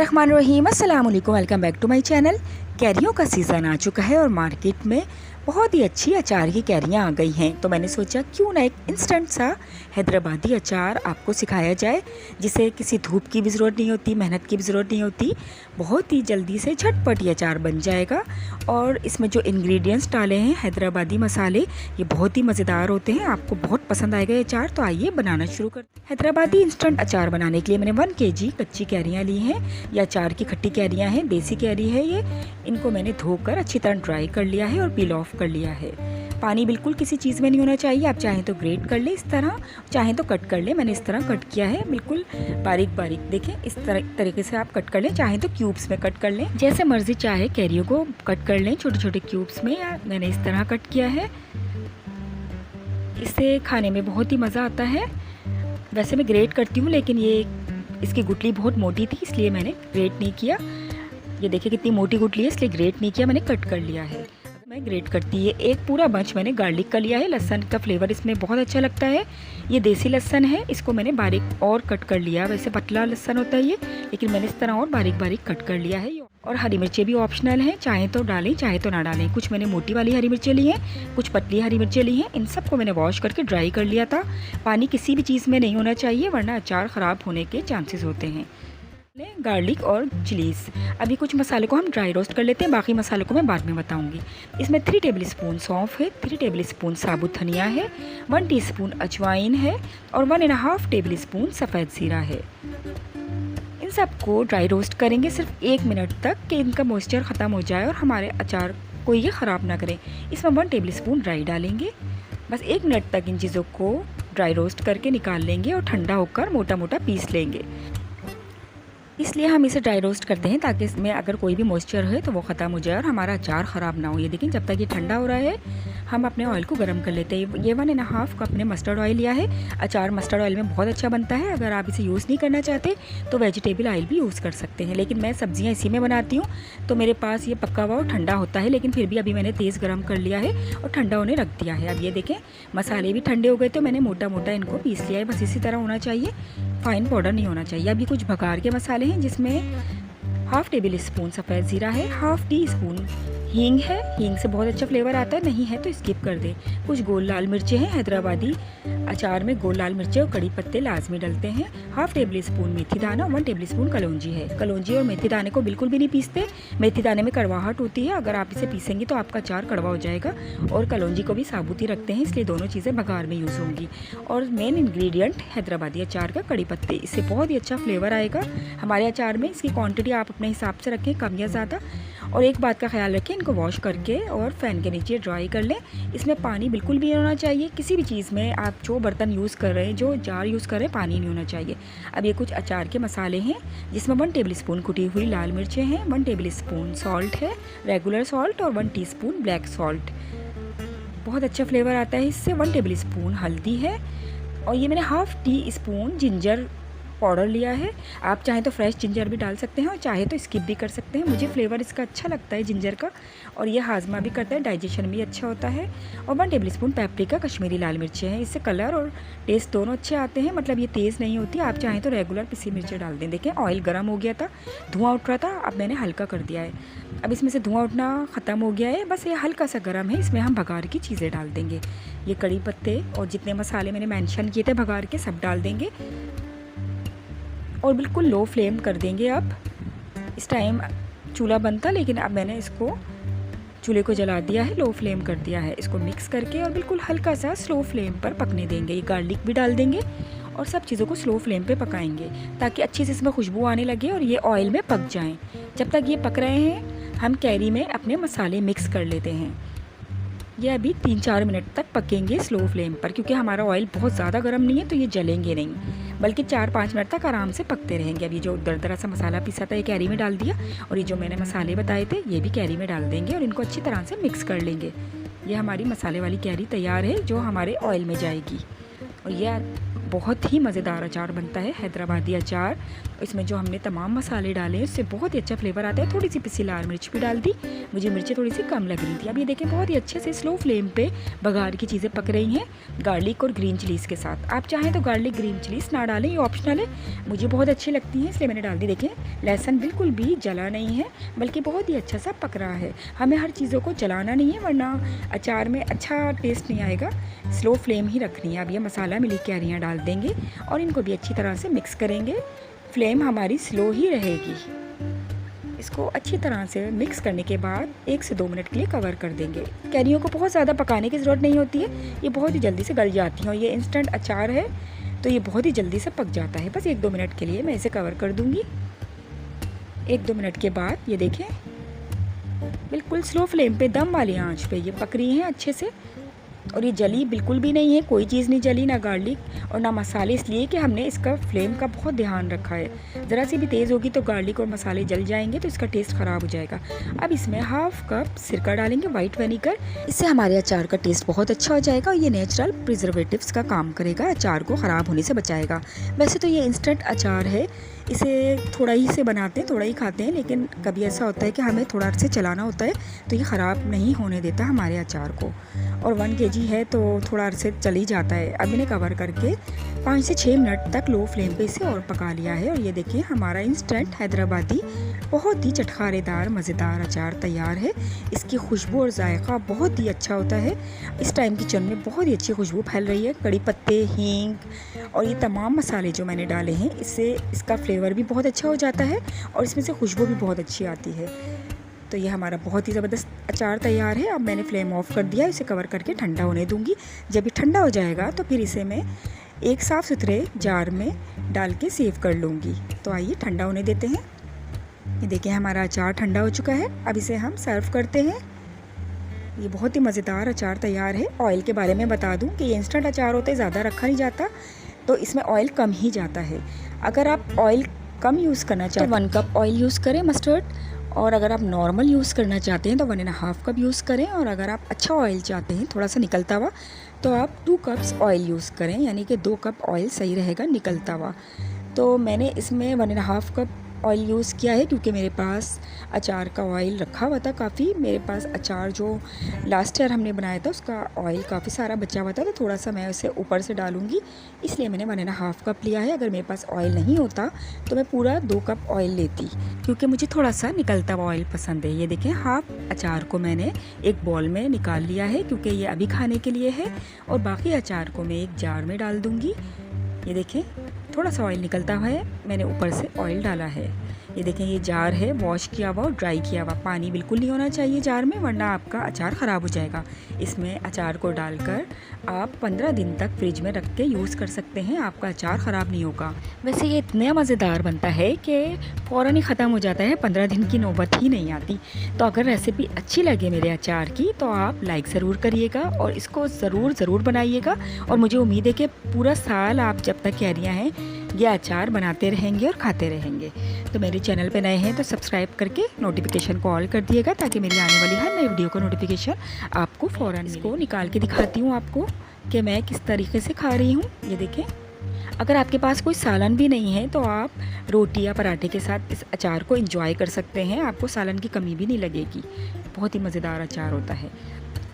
बिस्मिल्लाहिर्रहमानिर्रहीम। अस्सलाम वालेकुम, welcome back to my channel. कैरियों का सीज़न आ चुका है और मार्केट में बहुत ही अच्छी अचार की कैरियाँ आ गई हैं, तो मैंने सोचा क्यों ना एक इंस्टेंट सा हैदराबादी अचार आपको सिखाया जाए, जिसे किसी धूप की भी ज़रूरत नहीं होती, मेहनत की भी ज़रूरत नहीं होती। बहुत ही जल्दी से झटपट ये अचार बन जाएगा। और इसमें जो इंग्रेडिएंट्स डाले हैं हैदराबादी मसाले, ये बहुत ही मज़ेदार होते हैं, आपको बहुत पसंद आएगा ये अचार। तो आइए बनाना शुरू करते हैं। हैदराबादी इंस्टेंट अचार बनाने के लिए मैंने 1 kg कच्ची कैरियाँ ली हैं। ये अचार की खट्टी कैरियाँ हैं, देसी कैरी है ये। इनको मैंने धोकर अच्छी तरह ड्राई कर लिया है और पील ऑफ कर लिया है। पानी बिल्कुल किसी चीज़ में नहीं होना चाहिए। आप चाहें तो ग्रेट कर लें इस तरह, चाहें तो कट कर लें। मैंने इस तरह कट किया है, बिल्कुल बारीक बारीक। देखें, इस तरीके से आप कट कर लें, चाहें तो क्यूब्स में कट कर लें, जैसे मर्जी चाहे कैरियों को कट कर लें छोटे छोटे क्यूब्स में। या मैंने इस तरह कट किया है। इससे खाने में बहुत ही मज़ा आता है। वैसे मैं ग्रेट करती हूँ, लेकिन ये इसकी गुठली बहुत मोटी थी, इसलिए मैंने ग्रेट नहीं किया। ये देखिए कितनी मोटी गुठली है, इसलिए ग्रेट नहीं किया, मैंने कट कर लिया है। मैं ग्रेट करती है। एक पूरा बंच मैंने गार्लिक का लिया है। लहसुन का फ्लेवर इसमें बहुत अच्छा लगता है। ये देसी लहसुन है, इसको मैंने बारीक और कट कर लिया। वैसे पतला लहसुन होता है ये, लेकिन मैंने इस तरह और बारीक बारीक कट कर लिया है। और हरी मिर्चें भी ऑप्शनल हैं, चाहे तो डालें चाहे तो ना डालें। कुछ मैंने मोटी वाली हरी मिर्चें ली हैं, कुछ पतली हरी मिर्चें ली हैं। इन सबको मैंने वॉश करके ड्राई कर लिया था। पानी किसी भी चीज़ में नहीं होना चाहिए, वरना अचार ख़राब होने के चांसेस होते हैं। गार्लिक और चिलीज़। अभी कुछ मसालों को हम ड्राई रोस्ट कर लेते हैं, बाकी मसालों को मैं बाद में बताऊंगी। इसमें 3 टेबलस्पून सौंफ है, 3 टेबलस्पून साबुत धनिया है, 1 टीस्पून अजवाइन है और 1.5 टेबलस्पून सफ़ेद ज़ीरा है। इन सबको ड्राई रोस्ट करेंगे सिर्फ 1 मिनट तक, कि इनका मॉइस्चर ख़त्म हो जाए और हमारे अचार को ये ख़राब ना करें। इसमें 1 टेबलस्पून ड्राई डालेंगे। बस 1 मिनट तक इन चीज़ों को ड्राई रोस्ट करके निकाल लेंगे और ठंडा होकर मोटा मोटा पीस लेंगे। इसलिए हम इसे ड्राई रोस्ट करते हैं, ताकि इसमें अगर कोई भी मॉइस्चर है तो वो ख़त्म हो जाए और हमारा अचार ख़राब ना हो। ये देखिए, जब तक ये ठंडा हो रहा है हम अपने ऑयल को गर्म कर लेते हैं। ये 1.5 कप ने मस्टर्ड ऑयल लिया है। अचार मस्टर्ड ऑयल में बहुत अच्छा बनता है। अगर आप इसे यूज़ नहीं करना चाहते तो वेजिटेबल ऑयल भी यूज़ कर सकते हैं, लेकिन मैं सब्ज़ियाँ इसी में बनाती हूँ, तो मेरे पास ये पक्का हुआ और ठंडा होता है। लेकिन फिर भी अभी मैंने तेज़ गर्म कर लिया है और ठंडा होने रख दिया है। अब ये देखें, मसाले भी ठंडे हो गए, तो मैंने मोटा मोटा इनको पीस लिया है। बस इसी तरह होना चाहिए, फाइन पाउडर नहीं होना चाहिए। अभी कुछ भगार के मसाले हैं, जिसमें 1/2 टेबलस्पून सफ़ेद ज़ीरा है, 1/2 टीस्पून हींग है। हींग से बहुत अच्छा फ्लेवर आता है, नहीं है तो स्किप कर दें। कुछ गोल लाल मिर्चें हैं, हैदराबादी अचार में गोल लाल मिर्चें और कड़ी पत्ते लाजमी डलते हैं। 1/2 टेबलस्पून मेथी दाना, 1 टेबलस्पून कलौंजी है। कलौंजी और मेथी दाने को बिल्कुल भी नहीं पीसते। मेथी दाने में कड़वाहट होती है, अगर आप इसे पीसेंगी तो आपका अचार कड़वा हो जाएगा। और कलौंजी को भी साबुत ही रखते हैं, इसलिए दोनों चीज़ें बघार में यूज़ होंगी। और मेन इंग्रेडिएंट हैदराबादी अचार का कड़ी पत्ते, इससे बहुत ही अच्छा फ्लेवर आएगा हमारे अचार में। इसकी क्वांटिटी आप अपने हिसाब से रखें, कम या ज़्यादा। और एक बात का ख्याल रखें, इनको वॉश करके और फ़ैन के नीचे ड्राई कर लें। इसमें पानी बिल्कुल भी नहीं होना चाहिए। किसी भी चीज़ में आप जो बर्तन यूज़ कर रहे हैं, जो जार यूज़ कर रहे हैं, पानी नहीं होना चाहिए। अब ये कुछ अचार के मसाले हैं, जिसमें 1 टेबलस्पून कुटी हुई लाल मिर्चें हैं, 1 टेबलस्पून सॉल्ट है, रेगुलर सॉल्ट, और 1 टीस्पून ब्लैक सॉल्ट। बहुत अच्छा फ्लेवर आता है इससे। 1 टेबलस्पून हल्दी है, और ये मैंने 1/2 टीस्पून जिंजर पाउडर लिया है। आप चाहें तो फ्रेश जिंजर भी डाल सकते हैं और चाहे तो स्किप भी कर सकते हैं। मुझे फ्लेवर इसका अच्छा लगता है जिंजर का, और ये हाजमा भी करता है, डाइजेशन भी अच्छा होता है। और 1 टेबलस्पून पेपरिका कश्मीरी लाल मिर्चें हैं। इससे कलर और टेस्ट दोनों अच्छे आते हैं, मतलब ये तेज़ नहीं होती। आप चाहें तो रेगुलर पिसी मिर्चें डाल दें। देखें, ऑयल गर्म हो गया था, धुआं उठ रहा था, अब मैंने हल्का कर दिया है। अब इसमें से धुआं उठना ख़त्म हो गया है, बस ये हल्का सा गर्म है। इसमें हम भगार की चीज़ें डाल देंगे। ये कड़ी पत्ते और जितने मसाले मैंने मेंशन किए थे भगार के, सब डाल देंगे और बिल्कुल लो फ्लेम कर देंगे। अब इस टाइम चूल्हा बंद था, लेकिन अब मैंने इसको चूल्हे को जला दिया है, लो फ्लेम कर दिया है। इसको मिक्स करके और बिल्कुल हल्का सा स्लो फ्लेम पर पकने देंगे। ये गार्लिक भी डाल देंगे और सब चीज़ों को स्लो फ्लेम पे पकाएंगे, ताकि अच्छी से इसमें खुशबू आने लगे और ये ऑयल में पक जाएं। जब तक ये पक रहे हैं, हम कैरी में अपने मसाले मिक्स कर लेते हैं। ये अभी 3-4 मिनट तक पकेंगे स्लो फ्लेम पर, क्योंकि हमारा ऑयल बहुत ज़्यादा गर्म नहीं है, तो ये जलेंगे नहीं, बल्कि 4-5 मिनट तक आराम से पकते रहेंगे। अब ये जो दरदरा सा मसाला पीसा था, ये कैरी में डाल दिया, और ये जो मैंने मसाले बताए थे ये भी कैरी में डाल देंगे और इनको अच्छी तरह से मिक्स कर लेंगे। ये हमारी मसाले वाली कैरी तैयार है, जो हमारे ऑयल में जाएगी। और ये बहुत ही मज़ेदार अचार बनता है, हैदराबादी अचार। इसमें जो हमने तमाम मसाले डाले उससे बहुत ही अच्छा फ्लेवर आता है। थोड़ी सी पिसी लाल मिर्च भी डाल दी, मुझे मिर्चें थोड़ी सी कम लग रही थी। अब ये देखें बहुत ही अच्छे से स्लो फ्लेम पे बघार की चीज़ें पक रही हैं गार्लिक और ग्रीन चिलीज़ के साथ। आप चाहें तो गार्लिक ग्रीन चिलीज़ ना डालें, ये ऑप्शनल है, मुझे बहुत अच्छी लगती हैं इसलिए मैंने डाल दी। देखें लहसुन बिल्कुल भी जला नहीं है, बल्कि बहुत ही अच्छा सा पक रहा है। हमें हर चीज़ों को जलाना नहीं है, वरना अचार में अच्छा टेस्ट नहीं आएगा। स्लो फ्लेम ही रखनी है। अब ये मसाला मिली क्यारियाँ डाल देंगे और इनको भी अच्छी तरह से मिक्स करेंगे। फ्लेम हमारी स्लो ही रहेगी। इसको अच्छी तरह से मिक्स करने के बाद 1 से 2 मिनट के लिए कवर कर देंगे। कैरियों को बहुत ज़्यादा पकाने की ज़रूरत नहीं होती है, ये बहुत ही जल्दी से गल जाती हैं और ये इंस्टेंट अचार है तो ये बहुत ही जल्दी से पक जाता है। बस 1-2 मिनट के लिए मैं इसे कवर कर दूँगी। 1-2 मिनट के बाद ये देखें बिल्कुल स्लो फ्लेम पे दम वाली आंच पे ये पक रही हैं अच्छे से और ये जली बिल्कुल भी नहीं है, कोई चीज़ नहीं जली, ना गार्लिक और ना मसाले, इसलिए कि हमने इसका फ्लेम का बहुत ध्यान रखा है। ज़रा सी भी तेज़ होगी तो गार्लिक और मसाले जल जाएंगे तो इसका टेस्ट ख़राब हो जाएगा। अब इसमें 1/2 कप सिरका डालेंगे, वाइट विनेगर। इससे हमारे अचार का टेस्ट बहुत अच्छा हो जाएगा और ये नेचुरल प्रिजर्वेटिव्स का काम करेगा, अचार को ख़राब होने से बचाएगा। वैसे तो ये इंस्टेंट अचार है, इसे थोड़ा ही से बनाते हैं, थोड़ा ही खाते हैं, लेकिन कभी ऐसा होता है कि हमें थोड़ा से चलाना होता है तो ये ख़राब नहीं होने देता हमारे अचार को। और 1 kg है तो थोड़ा अरसे चल ही जाता है। अब इन्हें कवर करके 5 से 6 मिनट तक लो फ्लेम पे इसे और पका लिया है और ये देखिए हमारा इंस्टेंट हैदराबादी बहुत ही चटखारेदार मज़ेदार अचार तैयार है। इसकी खुशबू और जायका बहुत ही अच्छा होता है। इस टाइम किचन में बहुत ही अच्छी खुशबू फैल रही है। कड़ी पत्ते, हींग और ये तमाम मसाले जो मैंने डाले हैं, इससे इसका फ्लेवर भी बहुत अच्छा हो जाता है और इसमें से खुशबू भी बहुत अच्छी आती है। तो ये हमारा बहुत ही ज़बरदस्त अचार तैयार है। अब मैंने फ्लेम ऑफ कर दिया, इसे कवर करके ठंडा होने दूंगी। जब ये ठंडा हो जाएगा तो फिर इसे मैं एक साफ़ सुथरे जार में डाल के सेव कर लूँगी। तो आइए ठंडा होने देते हैं। ये देखिए हमारा अचार ठंडा हो चुका है। अब इसे हम सर्व करते हैं। ये बहुत ही मज़ेदार अचार तैयार है। ऑयल के बारे में बता दूं कि ये इंस्टेंट अचार होता है, ज़्यादा रखा नहीं जाता, तो इसमें ऑयल कम ही जाता है। अगर आप ऑयल कम यूज़ करना चाहते हैं तो 1 कप ऑयल यूज़ करें मस्टर्ड, और अगर आप नॉर्मल यूज़ करना चाहते हैं तो 1.5 कप यूज़ करें, और अगर आप अच्छा ऑयल चाहते हैं थोड़ा सा निकलता हुआ तो आप 2 कप्स ऑयल यूज़ करें, यानी कि 2 कप ऑयल सही रहेगा निकलता हुआ। तो मैंने इसमें 1.5 कप ऑयल यूज़ किया है क्योंकि मेरे पास अचार का ऑयल रखा हुआ था काफ़ी। मेरे पास अचार जो लास्ट ईयर हमने बनाया था उसका ऑयल काफ़ी सारा बचा हुआ था, तो थोड़ा सा मैं उसे ऊपर से डालूँगी, इसलिए मैंने 1.5 कप लिया है। अगर मेरे पास ऑयल नहीं होता तो मैं पूरा 2 कप ऑयल लेती, क्योंकि मुझे थोड़ा सा निकलता हुआ ऑयल पसंद है। ये देखें हाफ अचार को मैंने एक बॉल में निकाल लिया है क्योंकि ये अभी खाने के लिए है, और बाकी अचार को मैं एक जार में डाल दूँगी। ये देखें थोड़ा सा ऑयल निकलता हुआ है, मैंने ऊपर से ऑयल डाला है। ये देखें ये जार है वॉश किया हुआ और ड्राई किया हुआ, पानी बिल्कुल नहीं होना चाहिए जार में, वरना आपका अचार ख़राब हो जाएगा। इसमें अचार को डालकर आप 15 दिन तक फ्रिज में रख के यूज़ कर सकते हैं, आपका अचार ख़राब नहीं होगा। वैसे ये इतना मज़ेदार बनता है कि फ़ौरन ही ख़त्म हो जाता है, 15 दिन की नौबत ही नहीं आती। तो अगर रेसिपी अच्छी लगे मेरे अचार की तो आप लाइक ज़रूर करिएगा और इसको ज़रूर बनाइएगा, और मुझे उम्मीद है कि पूरा साल आप जब तक कैरियाँ हैं ये अचार बनाते रहेंगे और खाते रहेंगे। तो मेरे चैनल पे नए हैं तो सब्सक्राइब करके नोटिफिकेशन को ऑल कर दिएगा, ताकि मेरी आने वाली हर नई वीडियो का नोटिफिकेशन आपको फ़ौरन। इसको निकाल के दिखाती हूँ आपको कि मैं किस तरीके से खा रही हूँ। ये देखें, अगर आपके पास कोई सालन भी नहीं है तो आप रोटी या पराठे के साथ इस अचार को एंजॉय कर सकते हैं, आपको सालन की कमी भी नहीं लगेगी। बहुत ही मज़ेदार अचार होता है।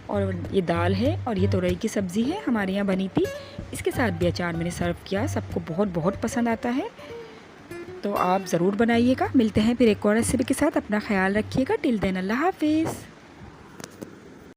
और ये दाल है और ये तुरई की सब्ज़ी है, हमारे यहाँ बनी थी, इसके साथ भी अचार मैंने सर्व किया, सबको बहुत पसंद आता है। तो आप ज़रूर बनाइएगा। मिलते हैं फिर एक और रेसिपी के साथ, अपना ख्याल रखिएगा। टिल देन अल्लाह हाफिज़।